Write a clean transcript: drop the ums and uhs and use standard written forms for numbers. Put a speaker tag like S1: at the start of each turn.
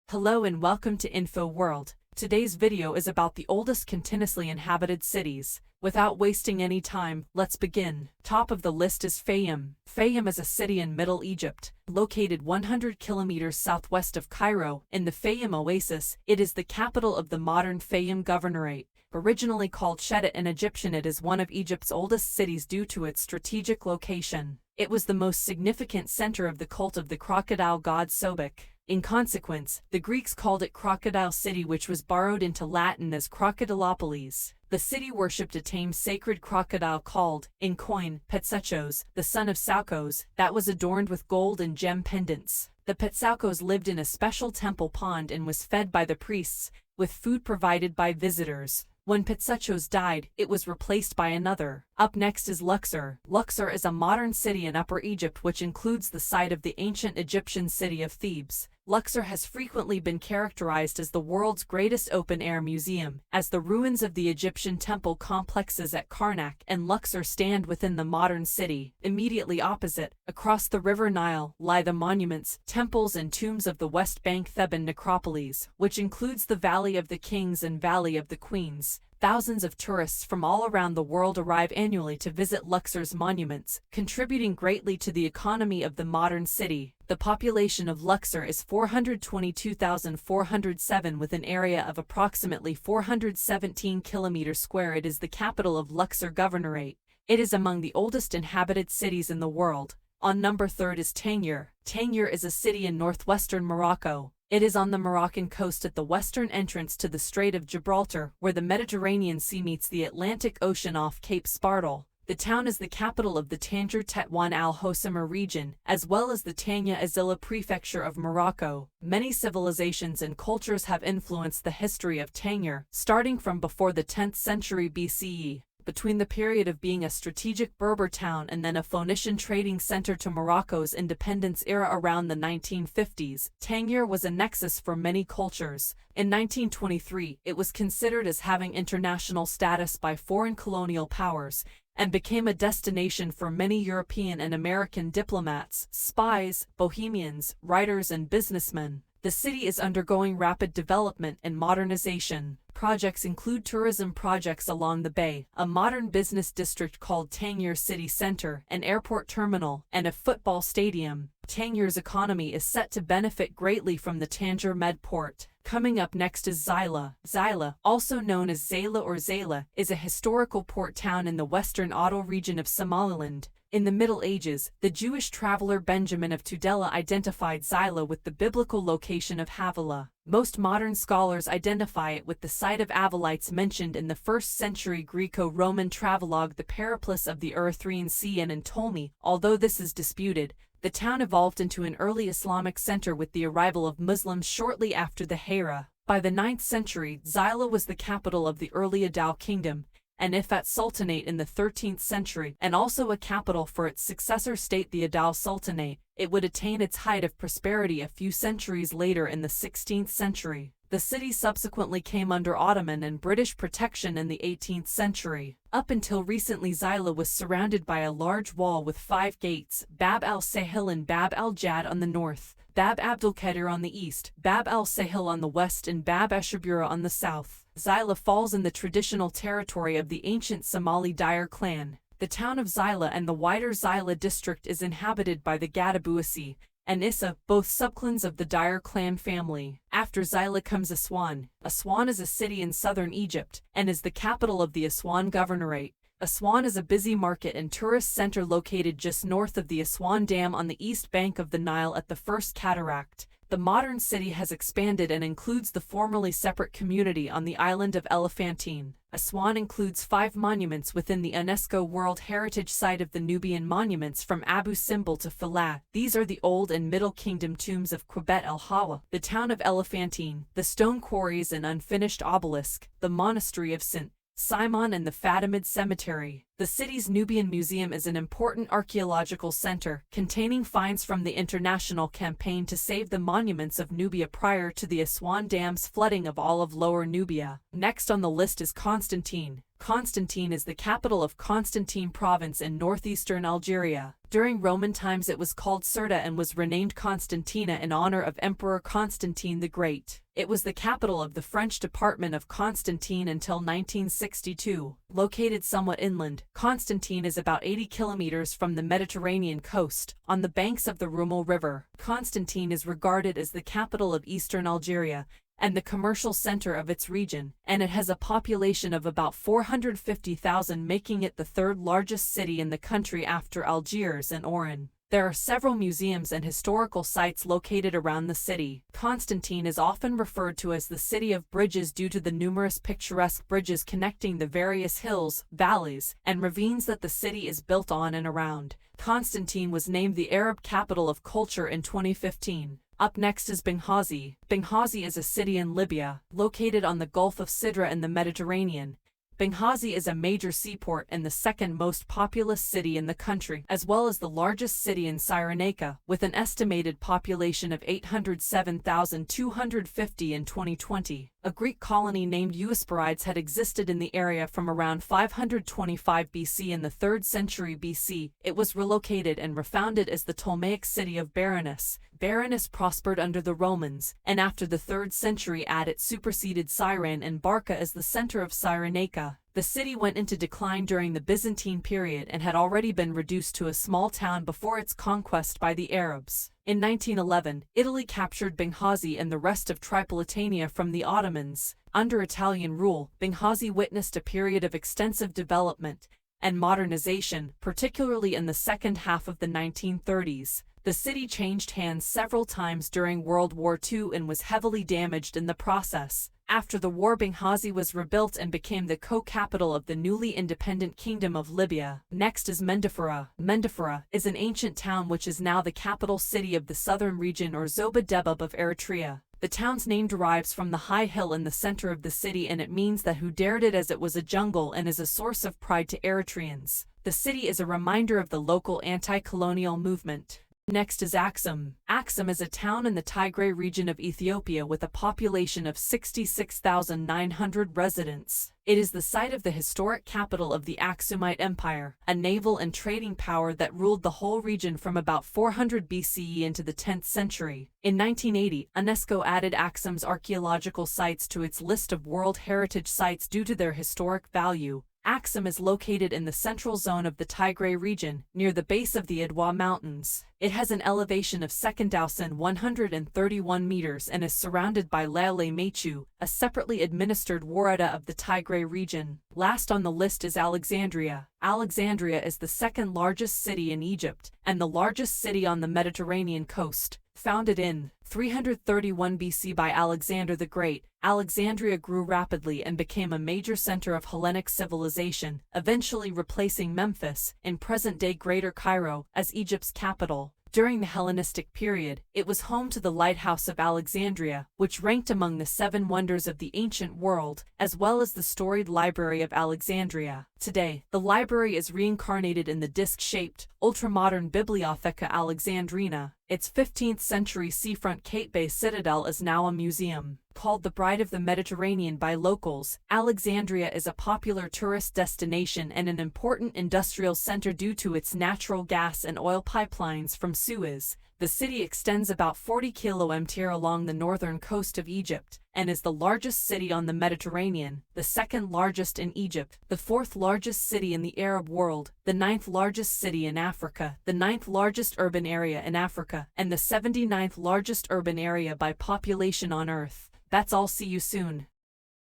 S1: Hello and welcome to Info World. Today's video is about the oldest continuously inhabited cities. Without wasting any time, let's begin. Top of the list is Fayoum. Fayoum is a city in Middle Egypt, located 100 kilometers southwest of Cairo, in the Fayoum Oasis. It is the capital of the modern Fayoum Governorate. Originally called Shedet in Egyptian, it is one of Egypt's oldest cities due to its strategic location. It was the most significant center of the cult of the crocodile god Sobek. In consequence, the Greeks called it Crocodile City, which was borrowed into Latin as Crocodilopolis. The city worshipped a tame sacred crocodile called, in coin, Petsuchos, the son of Saukos, that was adorned with gold and gem pendants. The Petsuchos lived in a special temple pond and was fed by the priests, with food provided by visitors. When Petsuchos died, it was replaced by another. Up next is Luxor. Luxor is a modern city in Upper Egypt which includes the site of the ancient Egyptian city of Thebes. Luxor has frequently been characterized as the world's greatest open-air museum, as the ruins of the Egyptian temple complexes at Karnak and Luxor stand within the modern city. Immediately opposite, across the river Nile, lie the monuments, temples and tombs of the West Bank Theban necropolis, which includes the Valley of the Kings and Valley of the Queens. Thousands of tourists from all around the world arrive annually to visit Luxor's monuments, contributing greatly to the economy of the modern city. The population of Luxor is 422,407 with an area of approximately 417 kilometers square. It is the capital of Luxor Governorate. It is among the oldest inhabited cities in the world. On number 3 is Tangier. Tangier is a city in northwestern Morocco. It is on the Moroccan coast at the western entrance to the Strait of Gibraltar, where the Mediterranean Sea meets the Atlantic Ocean off Cape Spartel. The town is the capital of the Tangier Tetouan al-Hoceima region, as well as the Tanya Azila prefecture of Morocco. Many civilizations and cultures have influenced the history of Tangier, starting from before the 10th century BCE. Between the period of being a strategic Berber town and then a Phoenician trading center to Morocco's independence era around the 1950s, Tangier was a nexus for many cultures. In 1923, it was considered as having international status by foreign colonial powers, and became a destination for many European and American diplomats, spies, bohemians, writers and businessmen. The city is undergoing rapid development and modernization. Projects include tourism projects along the bay, a modern business district called Tangier City Center, an airport terminal, and a football stadium. Tangier's economy is set to benefit greatly from the Tangier Med Port. Coming up next is Zila. Zila, also known as Zayla or Zayla, is a historical port town in the western Aral region of Somaliland. In the Middle Ages, the Jewish traveler Benjamin of Tudela identified Zila with the biblical location of Havilah. Most modern scholars identify it with the site of Avilites mentioned in the 1st century Greco-Roman travelogue The Periplus of the Erythraean Sea and in Ptolemy. Although this is disputed, the town evolved into an early Islamic center with the arrival of Muslims shortly after the Hijra. By the 9th century, Zila was the capital of the early Adal kingdom, and Ifat Sultanate in the 13th century, and also a capital for its successor state the Adal Sultanate. It would attain its height of prosperity a few centuries later in the 16th century. The city subsequently came under Ottoman and British protection in the 18th century. Up until recently, Zila was surrounded by a large wall with 5 gates, Bab al-Sahil and Bab al-Jad on the north, Bab Abdulkadir on the east, Bab al-Sahil on the west and Bab Ashabura on the south. Zila falls in the traditional territory of the ancient Somali Dire clan. The town of Zila and the wider Zila district is inhabited by the Gadabuasi and Issa, both subclans of the Dire clan family. After Zila comes Aswan. Aswan is a city in southern Egypt, and is the capital of the Aswan Governorate. Aswan is a busy market and tourist center located just north of the Aswan Dam on the east bank of the Nile at the First Cataract. The modern city has expanded and includes the formerly separate community on the island of Elephantine. Aswan includes 5 monuments within the UNESCO World Heritage Site of the Nubian monuments from Abu Simbel to Falah. These are the Old and Middle Kingdom tombs of Quebet el-Hawa, the town of Elephantine, the stone quarries and unfinished obelisk, the monastery of St. Simon and the Fatimid Cemetery. The city's Nubian Museum is an important archaeological center, containing finds from the international campaign to save the monuments of Nubia prior to the Aswan Dam's flooding of all of Lower Nubia. Next on the list is Constantine. Constantine is the capital of Constantine province in northeastern Algeria. During Roman times it was called Cirta and was renamed Constantina in honor of Emperor Constantine the Great. It was the capital of the French department of Constantine until 1962. Located somewhat inland, Constantine is about 80 kilometers from the Mediterranean coast, on the banks of the Rumel River. Constantine is regarded as the capital of eastern Algeria and the commercial center of its region, and it has a population of about 450,000, making it the third largest city in the country after Algiers and Oran. There are several museums and historical sites located around the city. Constantine is often referred to as the City of Bridges due to the numerous picturesque bridges connecting the various hills, valleys, and ravines that the city is built on and around. Constantine was named the Arab Capital of Culture in 2015. Up next is Benghazi. Benghazi is a city in Libya, located on the Gulf of Sidra in the Mediterranean. Benghazi is a major seaport and the second most populous city in the country, as well as the largest city in Cyrenaica, with an estimated population of 807,250 in 2020. A Greek colony named Eusporides had existed in the area from around 525 BC. In the 3rd century BC, it was relocated and refounded as the Ptolemaic city of Berenice. Berenice prospered under the Romans, and after the 3rd century it superseded Cyrene and Barca as the center of Cyrenaica. The city went into decline during the Byzantine period and had already been reduced to a small town before its conquest by the Arabs. In 1911, Italy captured Benghazi and the rest of Tripolitania from the Ottomans. Under Italian rule, Benghazi witnessed a period of extensive development and modernization, particularly in the second half of the 1930s. The city changed hands several times during World War II and was heavily damaged in the process. After the war, Benghazi was rebuilt and became the co-capital of the newly independent Kingdom of Libya. Next is Mendefera. Mendefera is an ancient town which is now the capital city of the southern region or Zoba Debab of Eritrea. The town's name derives from the high hill in the center of the city, and it means that who dared it, as it was a jungle, and is a source of pride to Eritreans. The city is a reminder of the local anti-colonial movement. Next is Aksum. Aksum is a town in the Tigray region of Ethiopia with a population of 66,900 residents. It is the site of the historic capital of the Aksumite Empire, a naval and trading power that ruled the whole region from about 400 BCE into the 10th century. In 1980, UNESCO added Aksum's archaeological sites to its list of World Heritage Sites due to their historic value. Aksum is located in the central zone of the Tigray region, near the base of the Idwa Mountains. It has an elevation of 2,131 meters and is surrounded by Lale Mechu, a separately administered woreda of the Tigray region. Last on the list is Alexandria. Alexandria is the second largest city in Egypt, and the largest city on the Mediterranean coast. Founded in 331 BC by Alexander the Great, Alexandria grew rapidly and became a major center of Hellenic civilization, eventually replacing Memphis, in present-day Greater Cairo, as Egypt's capital. During the Hellenistic period, it was home to the Lighthouse of Alexandria, which ranked among the 7 wonders of the ancient world, as well as the storied Library of Alexandria. Today, the library is reincarnated in the disc-shaped, ultramodern Bibliotheca Alexandrina. Its 15th-century seafront Cape Bay citadel is now a museum. Called the Bride of the Mediterranean by locals, Alexandria is a popular tourist destination and an important industrial center due to its natural gas and oil pipelines from Suez. The city extends about 40 km along the northern coast of Egypt, and is the largest city on the Mediterranean, the second largest in Egypt, the 4th largest city in the Arab world, the 9th largest city in Africa, the 9th largest urban area in Africa, and the 79th largest urban area by population on Earth. That's all. See you soon.